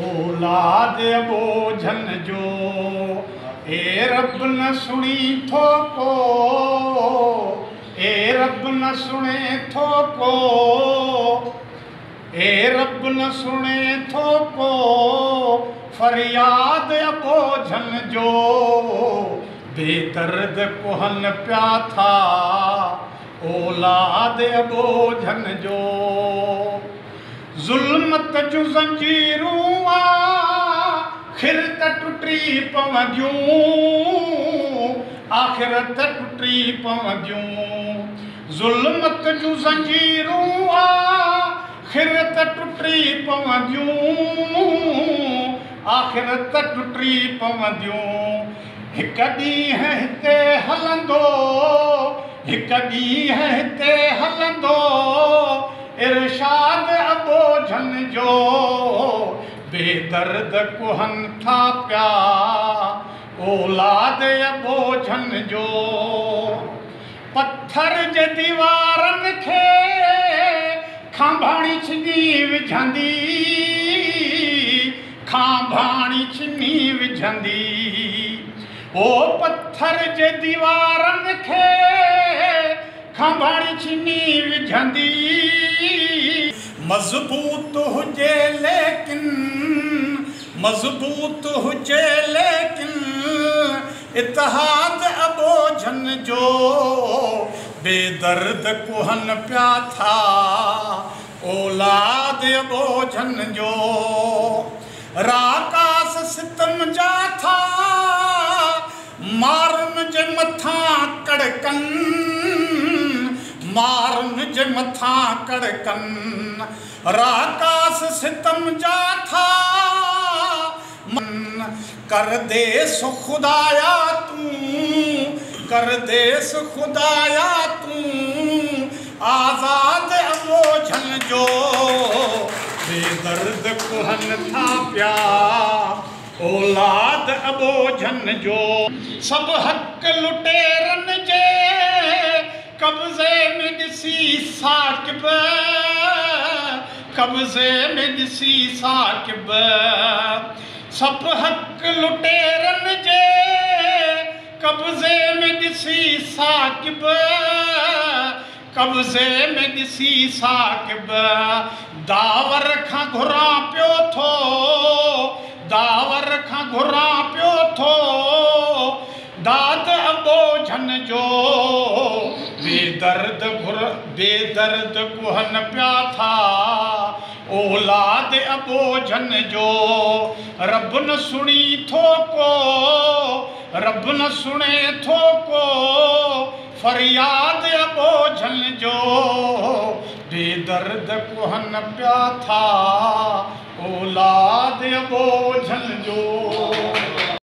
औलाद बोझन जो ए रब न सुनी थो को, ए रब न सुने थो को, ए रब न सुने थो को, फरियाद बोझन जो बेदर्द कुहन प्या था औलाद बोझन जो। ज़ुल्मत जूं ज़ंजीरूं आखिर त टुटी पवंदियूं, आखिर त टुटी पवंदियूं। ज़ुल्मत जूं ज़ंजीरूं आखिर त टुटी पवंदियूं, आखिर त टुटी पवंदियूं। हिकु ॾींहुं हिते हलंदो, हिकु ॾींहुं हिते हलंदो, इरशाद बोझन जो बेदर्द कुहन था प्या औलाद बोझन जो। पत्थर जे दीवारन खे खांभाणी छिनी विझंदी, खांभाणी छिनी विझंदी। ओ पत्थर जे दीवारन खे खांभाणी छिनी विझंदी। मजबूत हुजे लेकिन, मजबूत हुजे लेकिन, इत्तेहाद बोझन जो बेदर्द कुहन प्या था औलाद बोझन जो। राकास सितम जा था मारुन जे मथा कड़कन, मारुन जे मथा कड़कन। राकास सितम जा था मन कर देस खुदाया तू, कर देस खुदाया तू आजाद बोझन जो बेदर्द कुहन था प्या औलाद बोझन जो। सब हक लुटेरन जे कब्ज़े में ॾिसी साकिब, कब्ज़े में ॾिसी साकिब। सब हक लुटेरन जे कब्ज़े में ॾिसी साकिब, कब्ज़े में ॾिसी साकिब। दावर खां घुरां पियो थो, दावर खां घुरां पियो थो, दाद बोझन जो बेदर्द बेदर्द कुहन प्या था औलाद बोझन जो। रब न सुनी थो को, रब न सुने थो को, फरियाद बोझन जो बेदर्द कुहन प्या था औलाद बोझन।